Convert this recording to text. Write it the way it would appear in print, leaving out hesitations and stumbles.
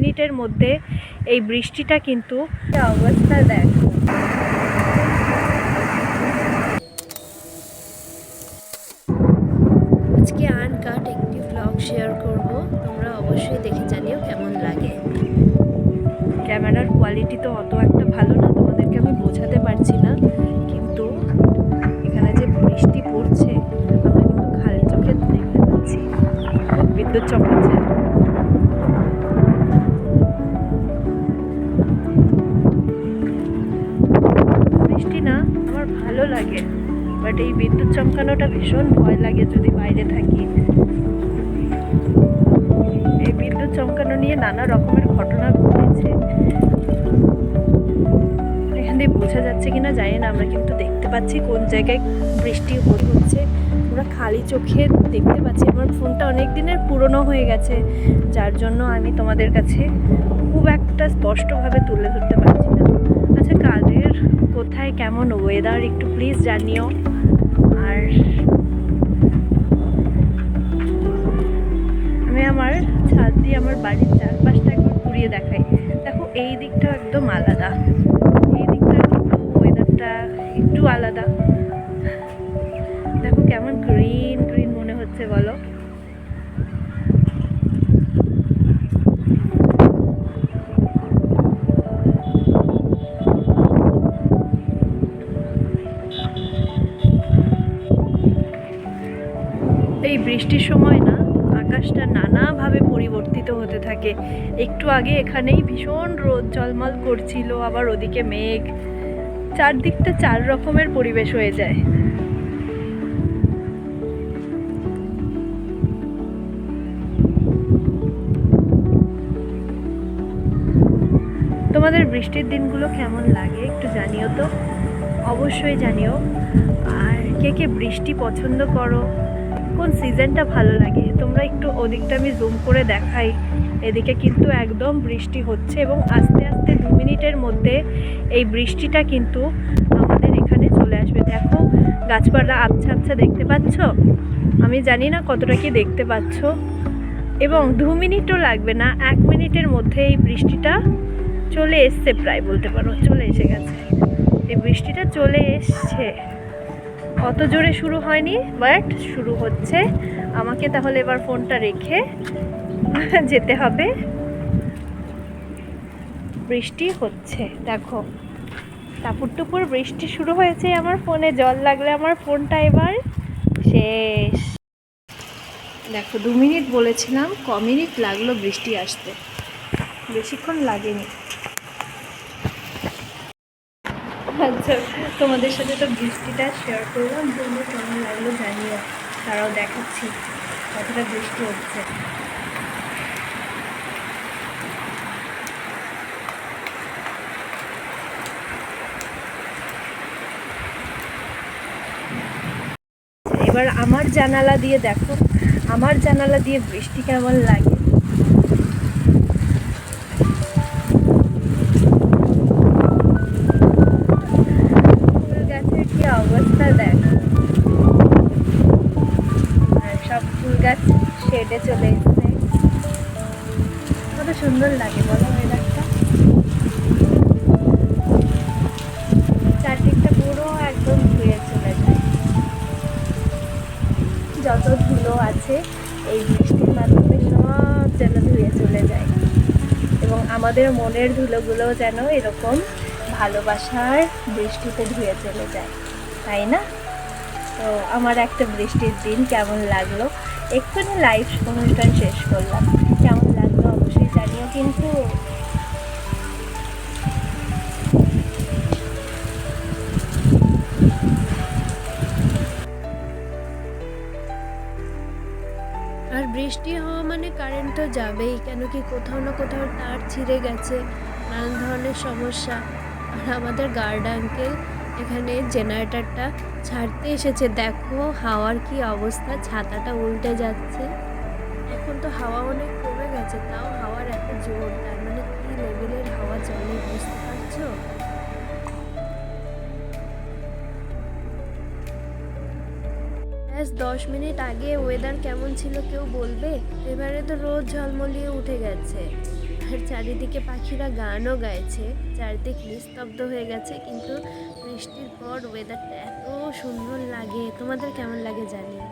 মিনিটের মধ্যে এই বৃষ্টিটা কিন্তু অবস্থা দেখো। আজকে আনকাট একটি ব্লগ শেয়ার করব, তোমরা অবশ্যই দেখে জানিও কেমন লাগে। ক্যামেরার কোয়ালিটি তো অত একটা ভালো না, তোমাদেরকে আমি বোঝাতে পারছি না, কিন্তু এখানে যে বৃষ্টি পড়ছে আমরা কিন্তু খালি চোখে দেখতে পাচ্ছি। বিদ্যুৎ চমকাচ্ছে। বৃষ্টি না আমার ভালো লাগে, বাট এই বিদ্যুৎ চমকানোটা ভীষণ ভয় লাগে যদি বাইরে থাকি। এই বিদ্যুৎ চমকানো নিয়ে নানা রকমের ঘটনা ঘটেছে, এখান দিয়ে বোঝা যাচ্ছে কিনা জানি না, আমরা কিন্তু দেখতে পাচ্ছি কোন জায়গায় বৃষ্টি হচ্ছে, আমরা খালি চোখে দেখতে পাচ্ছি। আমার ফোনটা অনেক দিনের পুরনো হয়ে গেছে, যার জন্য আমি তোমাদের কাছে খুব একটা স্পষ্টভাবে তুলে ধরতে পারছি না। আচ্ছা, কাদের কোথায় কেমন ওয়েদার একটু প্লিজ জানিও। আর আমি আমার ছাদ দিয়ে আমার বাড়ির চারপাশটা একটু ঘুরিয়ে দেখাই। দেখো এই দিকটা একদম আলাদা, এই দিকটা কিন্তু ওয়েদারটা একটু আলাদা। দেখো কেমন গ্রিন গ্রিন মনে হচ্ছে বলো। এই বৃষ্টির সময় না আকাশটা নানাভাবে পরিবর্তিত হতে থাকে। একটু আগে এখানেই ভীষণ রোদ ঝলমল করছিল, আবার ওদিকে মেঘ, চারদিকটা চার রকমের পরিবেশ হয়ে যায়। তোমাদের বৃষ্টির দিনগুলো কেমন লাগে একটু জানিও তো, অবশ্যই জানিও। আর কে কে বৃষ্টি পছন্দ করো, কোন সিজনটা ভালো লাগে তোমরা একটু ওদিকটা আমি জুম করে দেখাই। এদিকে কিন্তু একদম বৃষ্টি হচ্ছে এবং আস্তে আস্তে 2 মিনিটের মধ্যে এই বৃষ্টিটা কিন্তু আমাদের এখানে চলে আসবে। দেখো গাছপালা আবছা আবছা দেখতে পাচ্ছ, আমি জানি না কতটা কি দেখতে পাচ্ছ, এবং 2 মিনিটও লাগবে না, 1 মিনিটের মধ্যে এই বৃষ্টিটা চলে এসছে, প্রায় বলতে পারো চলে এসে গেছে। এই বৃষ্টিটা চলে এসছে, অত জোরে শুরু হয়নি বাট শুরু হচ্ছে। আমাকে তাহলে এবার ফোনটা রেখে যেতে হবে। বৃষ্টি হচ্ছে দেখো, টাপুর টুপুর বৃষ্টি শুরু হয়েছে। আমার ফোনে জল লাগলে আমার ফোনটা এবার শেষ। দেখো 2 মিনিট বলেছিলাম, ক মিনিট লাগলো বৃষ্টি আসতে, বেশিক্ষণ লাগেনি। আচ্ছা, তোমাদের সাথে তো বৃষ্টিটা শেয়ার করলাম, জন্য কেমন লাগলো জানিও। তারাও দেখাচ্ছি কতটা বৃষ্টি হচ্ছে। এবার আমার জানালা দিয়ে দেখো, আমার জানালা দিয়ে বৃষ্টি কেমন লাগে। ফুল গাছের কি অবস্থা দেখো, আর সব ফুল গাছ শেডে চলে এসছে, কত সুন্দর লাগে বলো ওয়েদারটা। চারদিকটা পুরো একদম ধুয়ে চলে যায়, যত ধুলো আছে এই বৃষ্টির মাধ্যমে সব যেন ধুয়ে চলে যায়, এবং আমাদের মনের ধুলোগুলো যেন এরকম ভালোবাসার বৃষ্টিতে ধুয়ে চলে যায়, তাই না? তো আমার একটা বৃষ্টির দিন কেমন লাগলো, এক্ষুনি লাইভ অনুষ্ঠান শেষ করলাম, কেমন লাগলো অবশ্যই জানিও কিন্তু। আর বৃষ্টি হওয়া মানে কারেন্ট তো যাবেই, কেন কি কোথাও না কোথাও তার ছিঁড়ে গেছে, নানান ধরনের সমস্যা। আর আমাদের গার্ড আঙ্কেল এখানে জেনারেটরটা ছাড়তে এসেছে, দেখো হাওয়ার কি অবস্থা, ছাতাটা উল্টে যাচ্ছে। এখন তো হাওয়া অনেক কমে গেছে, তাও হাওয়ার এত জোর, তার মানে কি লেভেলের হাওয়া চলে বুঝতে পারছো। ব্যাস 10 মিনিট আগে ওয়েদার কেমন ছিল কেউ বলবে? এবারে তো রোদ ঝলমলিয়ে উঠে গেছে। আর চারিদিকে পাখিরা গানও গাইছে, চারিদিক নিস্তব্ধ হয়ে গেছে, কিন্তু বৃষ্টির পর ওয়েদারটা এত সুন্দর লাগে। তোমাদের কেমন লাগে জানিও।